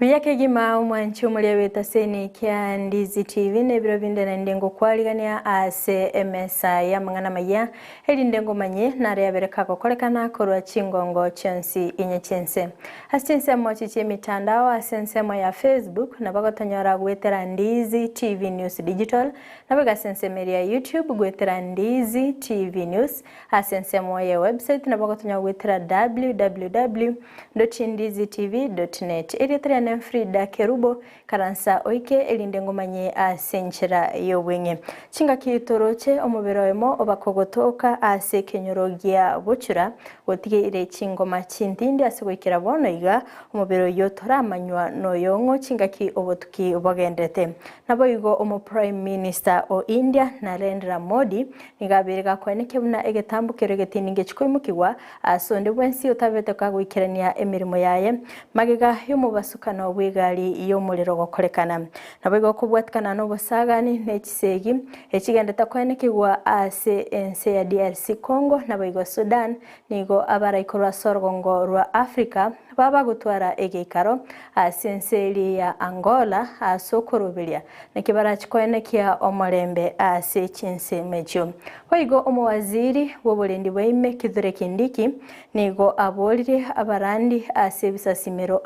Biyake gima umwanchi umulia weta seni kia Ndizi TV nebiro vinde na ndengo kwaligania ase emesa ya mangana maya heli ndengo manye na rea bereka kukolekana korua chingongo chansi inye chense. Asense mochichi mitandao asense mo ya Facebook na bako tanyora gwetera Ndizi TV News Digital na baka asense media YouTube gwetera Ndizi TV News asense mo ya website na bako tanyora gwetera www.ndizitv.net Eritrea Fridah Kerubo karansa oike elindengo manye asenchera yowenge chinga kitoroche omuberoemo obakogotoka ase kenyorogia buchura gotige ire chingoma chintindi asegwikira bono iga omubero yotora amanywa noyongo chinga ki obotuki obogendete nabo igo omu Prime Minister o India Narendra Modi igabirega kweneke buna egetambukero getininge chikoimukirwa asonde bwensi otabete kagwikirania emirimo yaye magega yomubasukano bwigari y'omuliro gokorekana nabo igo kubwatikana no busagani n'ekisegi ekigendeta kwenekirwa ase ense ya DRC Congo nabo igo Sudan nigo abarayikorwa sorgongo rwa Africa baba gutwara egeikaro ase ense ya Angola asokorobelia nekibara kikwenekia omorembe ase Chinsa mejo oigo omuwaziri w'obulendi bw'ime Kithure Kindiki nigo abolire abarandi ase bisasimero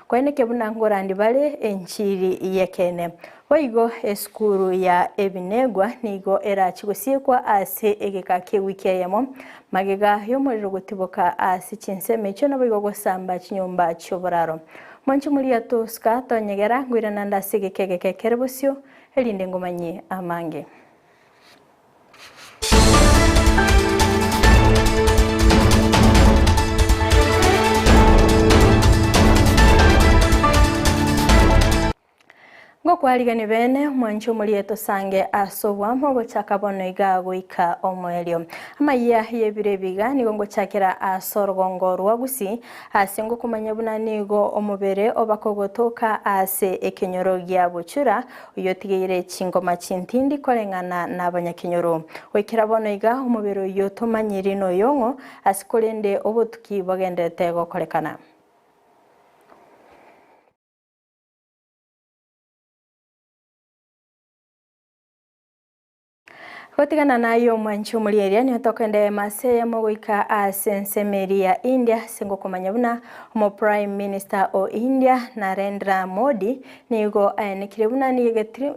kweneke bunangorandi bale enchiri yekene oigo eskuru ya ebinegwa nigo era chigosiekwa ase egekake wikeyemo magega yomuriro gutiboka ase Chinsa mejo nabo igo gosamba chinyomba choboraro mwanchi muri atoska tonyegera ngwirana ndasige kegeke kerebusyo elinde ngomanye amange Ngokwaligani bene mwancho mulieto sange asobwa mhogo chakabono igago ika omwelio Amayia yebirebiga nigo ngochakira asorgongo rwa Gusii asengo kumanya buna nigo omubere obakogotoka ase ekenyorogia buchura uyotigire chingoma chintindi kolengana n'abanyakenyoro wekira bono iga omubere yotomanyirino yongo asikolende obotuki bogendete gokolekana Kotigana nayo mwanchi mulieria ni hotokende maseye mogoika asense meria India sengo kumanya buna omu Prime Minister o India Narendra Modi nigo ayenekire buna ni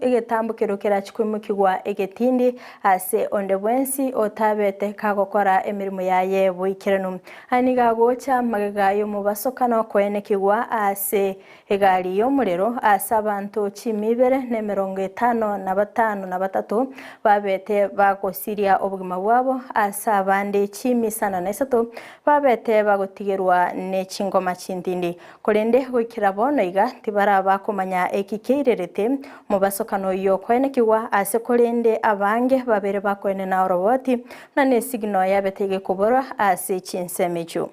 egetambukiro kera chikwimukirwa egetindi ase ondebwensi otabete kagokora emirimo yaye buikirano aniga gocha magega yo mubasokano kwenekirwa ase egari y'omuliro ase abantu 155 babete bakosiria obugima bwabo asa abande 13 babete bagotigerwa n'echingoma chintindi kolende gwikira bono iga tibara bakomanya ekikeirerete mubasokano yo kwenekirwa ase kolende abange babere bakwene na roboti na nesigno yabetege kubora ase Chinsa mejo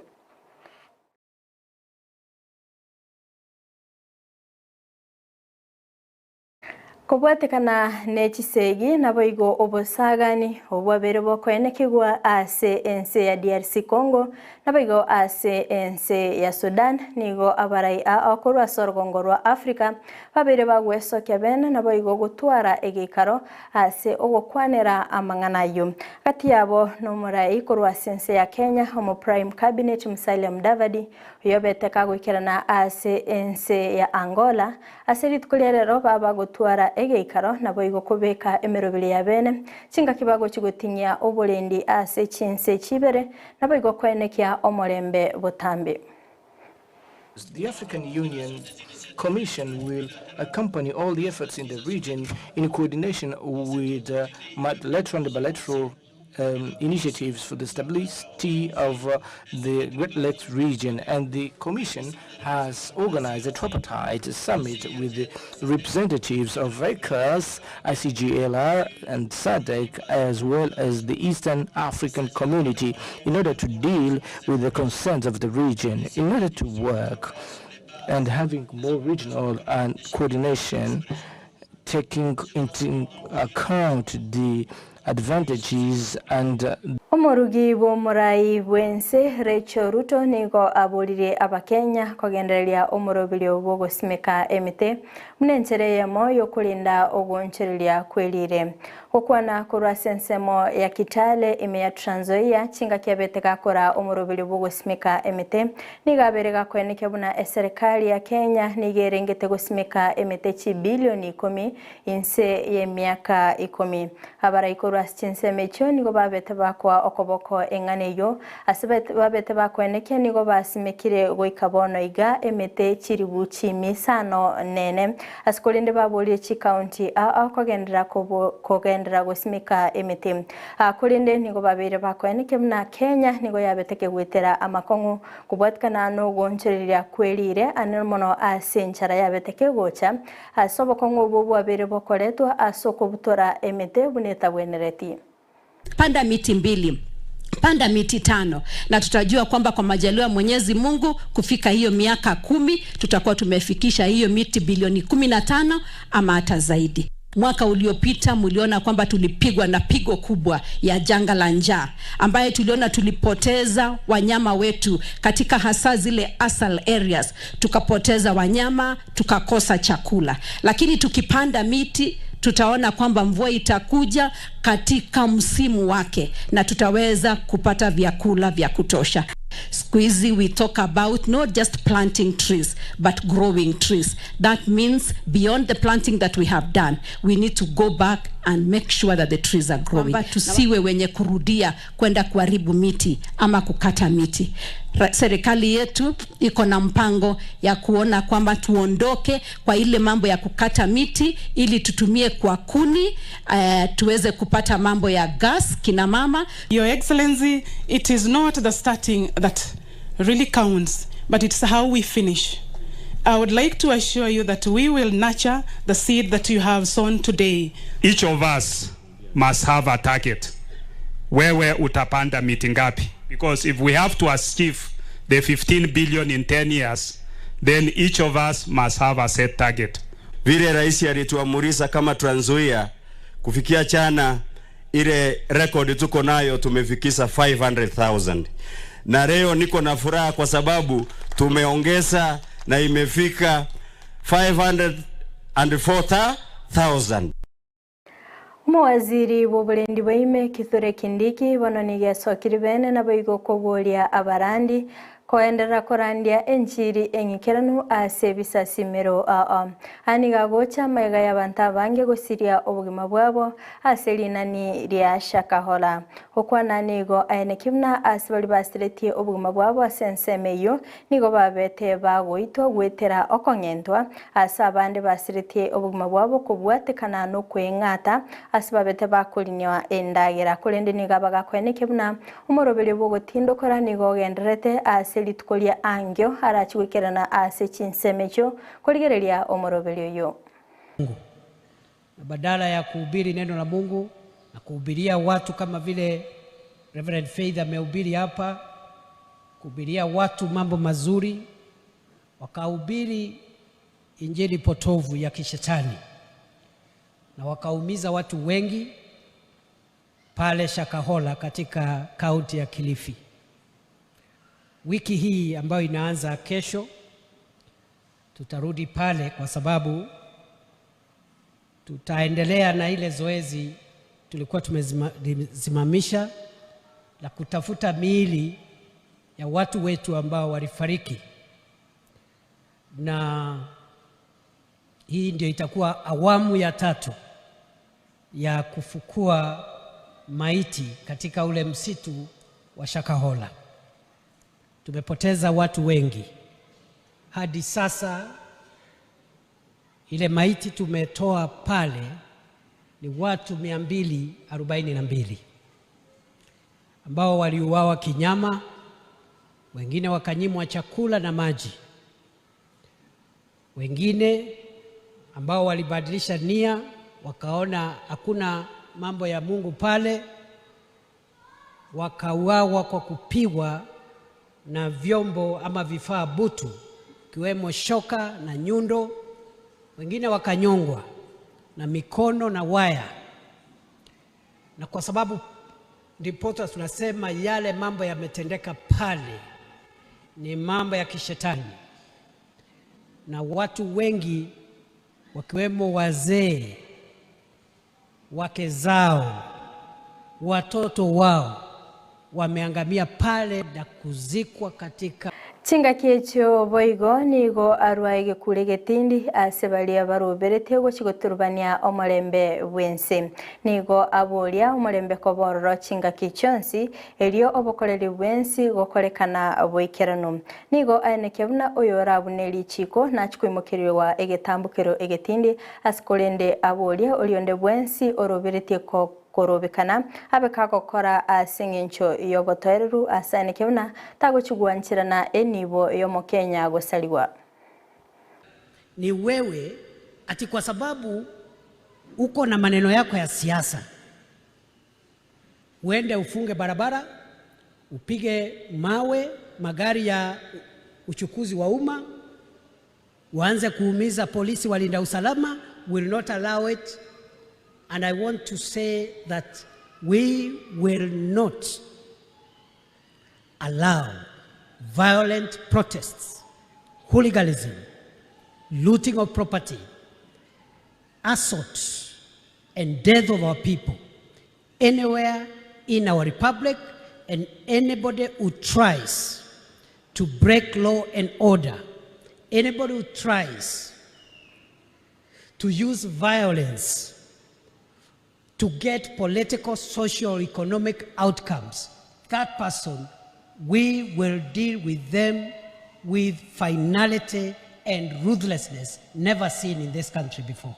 Kobwatekana n'ekisegi nabo igo obosagani obwabere bokwenekirwa ase ense ya DRC Congo nabo igo ase ense ya Sudan nigo abarai akorwa sorgongo rwa Africa babere bagwesokya bene nabo igo gutwara egeikaro ase ogokwanera amanganayo kati yabo nomurai korwa sense ya Kenya omu Prime Cabinet Musalia Mudavadi yobete kagwikirana ase ense ya Angola ase ritkulerero baba gutwara egeikaro nabo igo kubeka emerobili ya bene chinga kibago chigutinya obulendi ase Chinsa chibere nabo igo kwenekia omorembe butambe. The African Union Commission will accompany all the efforts in the region in coordination with multilateral and bilateral initiatives for the stability of the Great Lakes region, and the Commission has organized a tripartite summit with the representatives of ECOWAS, ICGLR, and SADC, as well as the Eastern African Community, in order to deal with the concerns of the region, in order to work and having more regional and coordination, taking into account the advantages and Omurugi bw'omurai bwense Rachel Ruto nigo aburire abakenya kugendereria omurobiri bw'ogusimika emite munentere yamo yokulinda ogonchereria kwelire okwana kurwa sensemo ya Kitale imeya Trans Nzoia chinga kiabete gakora omurobiri bw'ogusimika emite nigaberega kweneke buna serikali ya Kenya nigerengete gusimika emite chi bilioni 10 inse ye miaka 10 abara ikorwa Chinsa mecho nigo babete bakwa okoboko enganeyo asibete babete bakweneke nigo basimikire goikabono iga emete chiribu chimisano nene asikolinde baboliye chi county kogendera gusimika emete akolinde nigo babere bakweneke mna Kenya nigo yabeteke gwetera amakongu kubwatkana no gonchereria kwelire anemono asenchara yabeteke gocha asobokongu bobu babere bokoletwa asoko butora emete buneta bwenereti panda miti 2, panda miti 5 na tutajua kwamba kwa majaliwa Mwenyezi Mungu kufika hiyo miaka 10 tutakuwa tumefikisha hiyo miti bilioni 15 ama hata zaidi. Mwaka uliopita mliona kwamba tulipigwa na pigo kubwa ya janga la njaa ambaye tuliona tulipoteza wanyama wetu katika hasa zile asal areas, tukapoteza wanyama, tukakosa chakula. Lakini tukipanda miti tutaona kwamba mvua itakuja katika msimu wake na tutaweza kupata vyakula vya kutosha. Squeezy, we talk about not just planting trees but growing trees. That means beyond the planting that we have done, we need to go back and make sure that the trees are growing. But tusiwe wenye kurudia kwenda kuharibu miti ama kukata miti. Serikali yetu iko na mpango ya kuona kwamba tuondoke kwa ile mambo ya kukata miti ili tutumie kwa kuni tuweze kupata mambo ya gas kina mama. Your Excellency, it is not the starting that really counts, but it's how we finish. I would like to assure you that we will nurture the seed that you have sown today. Each of us must have a target. Wewe utapanda miti ngapi? Because if we have to achieve the 15 billion in 10 years, then each of us must have a set target. Vile rais alituamrisha kama Trans Nzoia kufikia chana ile record tuko nayo tumefikisha 500,000. Na leo niko na furaha kwa sababu tumeongeza na imefika 504,000. Mawaziri w'obulendi bwaime Kithure Kindiki banoniga sokiribene na baigo kobolia abarandi koenderera korandia enchiri engikiranu ase bisasimiro aniga gocha maiga y'abantu abange gosiria obugima bwabo ase linani ria Shakahola okwana nigo aenekimna ase bali basireti obugima bwabo asensemeyo nigo babete bagoitwa gwetera okongentwa ase abande basireti obugima bwabo kubwatekana no kwengata ase babete bakulinywa endagera kulende niga bagakwenekimna umorobere bogotindo kora nigo genderete ase litukolia angyo arachiwekerana ase chinsemecho kuligereria omorobelio yo badala ya kuhubiri neno la Mungu na kuhubiria watu kama vile Reverend Faith amehubiri hapa, kuhubiria watu mambo mazuri, wakahubiri injili potovu ya kishetani na wakaumiza watu wengi pale Shakahola katika kaunti ya Kilifi. Wiki hii ambayo inaanza kesho tutarudi pale kwa sababu tutaendelea na ile zoezi tulikuwa tumezimamisha la kutafuta miili ya watu wetu ambao walifariki, na hii ndio itakuwa awamu ya 3 ya kufukua maiti katika ule msitu wa Shakahola. Tumepoteza watu wengi. Hadi sasa ile maiti tumetoa pale ni watu 242 ambao waliuawa kinyama, wengine wakanyimwa chakula na maji, wengine ambao walibadilisha nia wakaona hakuna mambo ya Mungu pale, wakauawa kwa kupigwa na vyombo ama vifaa butu kiwemo shoka na nyundo, wengine wakanyongwa na mikono na waya. na kwa sababu ndiposa tunasema yale mambo yametendeka pale ni mambo ya kishetani, na watu wengi wakiwemo wazee, wake zao, watoto wao wameangamia pale na kuzikwa katika Chinga kiecho boigo nigo arwaige kule getindi asebalia baruberete gochigoturubania omulembe bwense nigo abolia omulembe kobororo chinga kichonsi elio obokoreri bwensi gokorekana boikerano nigo ainekebuna oyorabuneli chiko nachikuimukiriwa egetambukero egetindi asikolende abolia olionde bwensi oroberete ko korobekana abekagokora asingincho yobotoereru asanekebuna tagochigwanchirana enibo yomo Kenya gosaliwa. Ni wewe ati kwa sababu uko na maneno yako ya siasa uende ufunge barabara, upige mawe magari ya uchukuzi wa umma, uanze kuumiza polisi walinda usalama. Will not allow it. And I want to say that we will not allow violent protests, hooliganism, looting of property, assault, and death of our people anywhere in our republic, and anybody who tries to break law and order, anybody who tries to use violence to get political, social, economic outcomes, that person, we will deal with them with finality and ruthlessness never seen in this country before.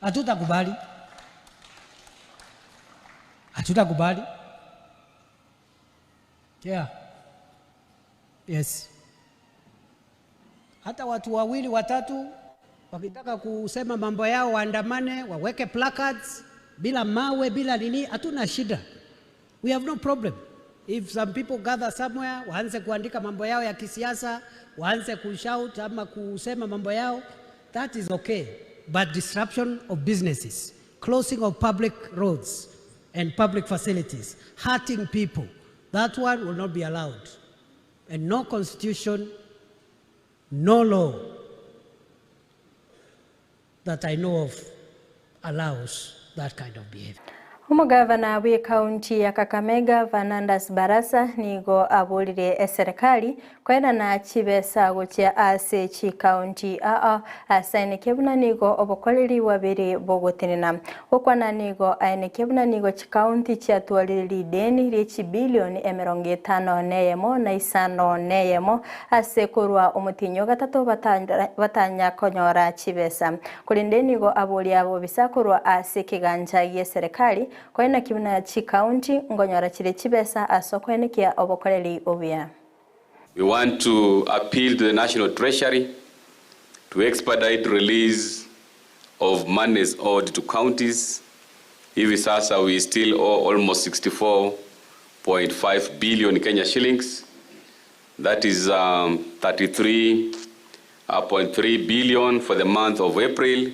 Hatutakubali. Hatutakubali. Yeah. Yes. Hata watu wawili watatu wakitaka kusema mambo yao waandamane, waweke placards bila mawe, bila nini, hatuna shida. We have no problem. If some people gather somewhere, waanze kuandika mambo yao ya kisiasa, waanze kushout ama kusema mambo yao, that is okay. But disruption of businesses, closing of public roads and public facilities, hurting people, that one will not be allowed. And no constitution, no law that I know of allows that kind of behavior. Umugavana wa kaunti ya Kakamega Fernandes Barasa nigo abolire serikali kwenda na chibesa gochia ase chi kaunti asainekebuna nigo obokoleri wabere bogotenena okwana nigo ainekebuna nigo chi kaunti cha twaliri deni rechi bilioni 50 neyemo na isano neyemo ase korwa omutinyo gatatu batanya konyora chibesa kulinde nigo abolia abo bisakorwa ase kiganja ye serikali kwena kibuna chi county ngonyora chire chibesa asokweni kia obokoreri obia. We want to appeal to the National Treasury to expedite release of monies owed to counties. Hivi sasa we still owe almost 64.5 billion Kenya shillings. That is 33.3 billion for the month of April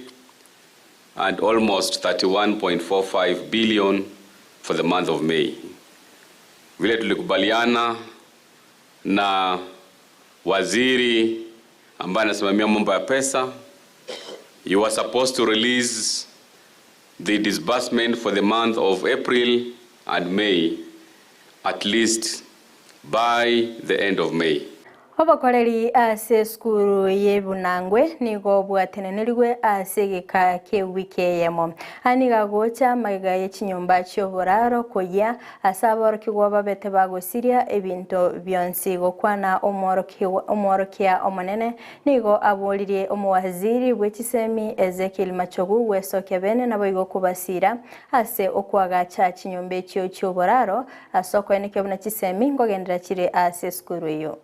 and almost 31.45 billion for the month of May. Vile tulikubaliana na waziri ambaye anasimamia mambo ya pesa, you were supposed to release the disbursement for the month of April and May at least by the end of May. Obokoreri ase skuru yebunangwe nigo bwatenenirwe ase gika ke wikeyemo aniga gocha maiga yechinyumba cyoboraro koya asaboro kigwa bete bagosiria ebinto byonsi gokwana omorokia omonene nigo abolire omuwaziri bwechisemi Ezekiel Machogu wesoke bene nabo igokubasira ase okwaga cha chinyumba cyo cyoboraro asoko eneke buna chisemi ngogendera chire ase skuru yo.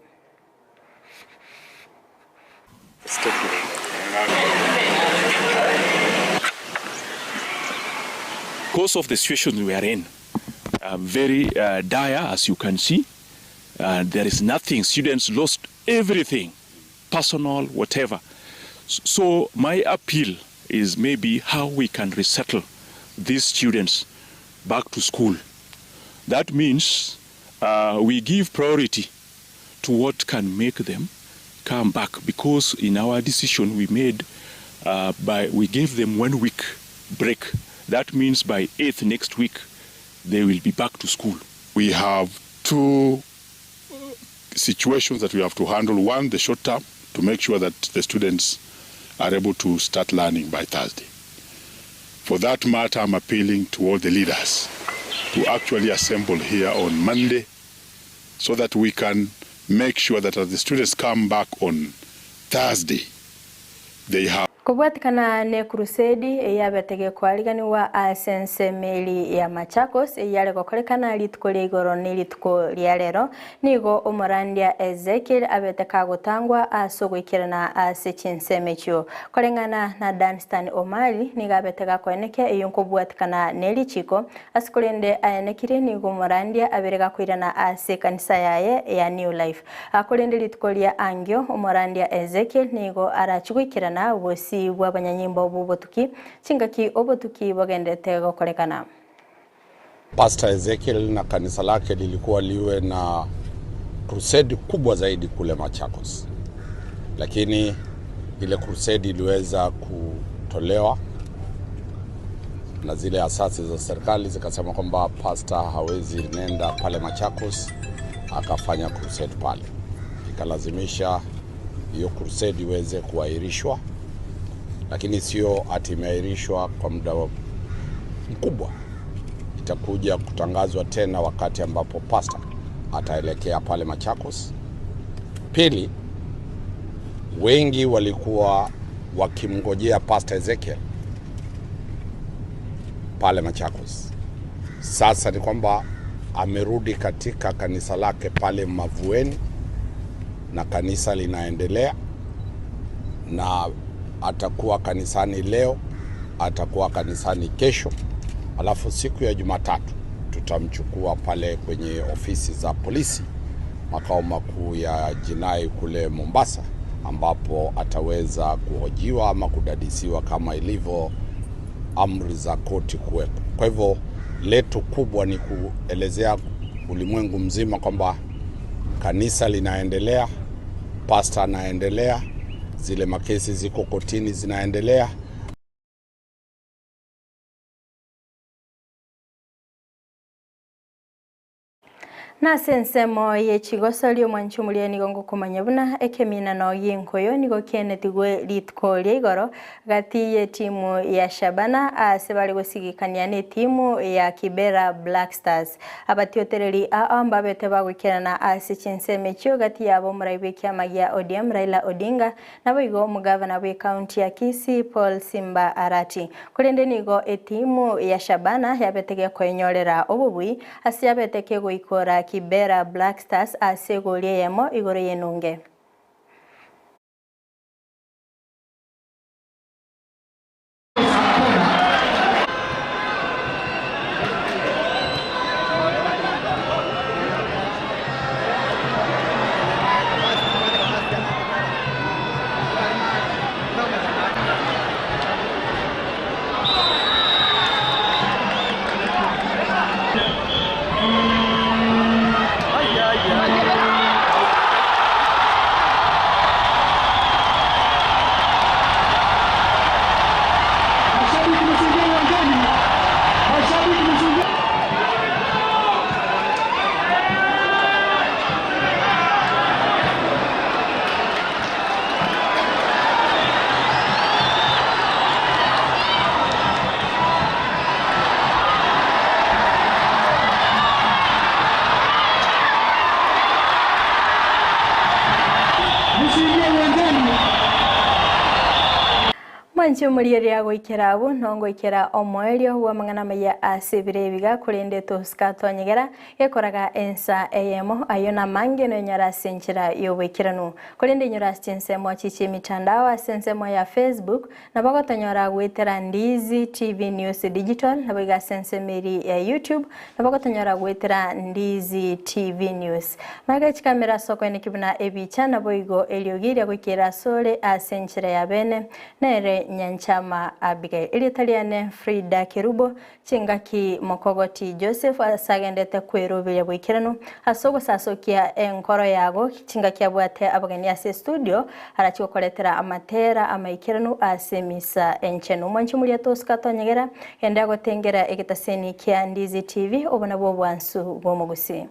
Because of the situation we are in, very dire, as you can see, there is nothing. Students lost everything, personal, whatever. So my appeal is maybe how we can resettle these students back to school. That means we give priority to what can make them come back, because in our decision we made, we gave them 1 week break. That means by 8th next week, they will be back to school. We have two situations that we have to handle. One, the short term, to make sure that the students are able to start learning by Thursday. For that matter, I'm appealing to all the leaders to actually assemble here on Monday so that we can make sure that as the students come back on Thursday, they have Kubwatikana ne crusade eyabetege kwaligani wa asense meli ya Machakos eyale gokorekana litukole igoro ni lituko lyalero nigo omorandia Ezekiel abeteka gutangwa asogwikirana ase Chinsa mechio kolengana na Danstan Omali nigabetega kweneke eyonko bwatikana nelichiko asikolende ayenekire nigo morandia aberega kwirana ase kanisa yaye ya New Life akolende lituko lya angyo omorandia Ezekiel nigo arachigwikirana wosi wabanyanyimba obubotuki chingaki obotuki bagendete gokolekana. Pastor Ezekiel na kanisa lake lilikuwa liwe na crusade kubwa zaidi kule Machakos, lakini ile crusade iliweza kutolewa na zile asasi za serikali zikasema kwamba pastor hawezi nenda pale Machakos akafanya crusade pale, ikalazimisha hiyo crusade iweze kuahirishwa, lakini sio ati imeahirishwa kwa muda mkubwa. Itakuja kutangazwa tena wakati ambapo pastor ataelekea pale Machakos. Pili, wengi walikuwa wakimngojea Pastor Ezekiel pale Machakos. Sasa ni kwamba amerudi katika kanisa lake pale Mavueni na kanisa linaendelea, na atakuwa kanisani leo, atakuwa kanisani kesho, alafu siku ya Jumatatu tutamchukua pale kwenye ofisi za polisi makao makuu ya jinai kule Mombasa, ambapo ataweza kuhojiwa ama kudadisiwa kama ilivyo amri za koti kuwepo. Kwa hivyo letu kubwa ni kuelezea ulimwengu mzima kwamba kanisa linaendelea, pastor anaendelea, zile makesi ziko kotini zinaendelea. Na sensemo ye chigosoli mwanchumulie nigongo kumanyabuna ekemina no yenkoyo nigo kenetigwe litko ligoro gati ye timu ya Shabana asebali gosigikania ne timu ya Kibera Black Stars abatiotereri amba beteba gwikirana ase Chinsa mechio gati yabo muraibe kyamagia ODM Raila Odinga naboigo mugavana we county ya Kisii Paul Simba Arati kulende nigo etimu ya Shabana yabetege kwenyorera obubui asiyabeteke goikora Kibera Black Stars asegolie yemo igoro yenunge. Mwancho muliyeri ya goikerabu nongo ikera omoelio wa mangana ya asibire biga kulende toskato nyegera yekoraga ensa eyemo ayona mange no nyara senchira yobekiranu kulende nyara Chinsa mwachichi mitandao asensemo ya Facebook na bagotanyora gwetera Ndizi TV News Digital na biga sensemeri ya YouTube na bagotanyora gwetera Ndizi TV News maga chikamera soko ni kibuna ebicha na boigo eliogiria gwikera sole asenchira ya bene nere Nyanchama Abigail Ilitaliane Fridah Kerubo Chingaki Mokogoti Joseph asagendete kwirubira bwikirano asogo sasokia enkoro yago Chingaki abwate abageni ase studio arachikokoletera amatera amaikirano asemisa encheno mwanchi muri atoska tonyegera enda gotengera egitaseni kia Ndizi TV obona bwo bwansu bwo Gusii.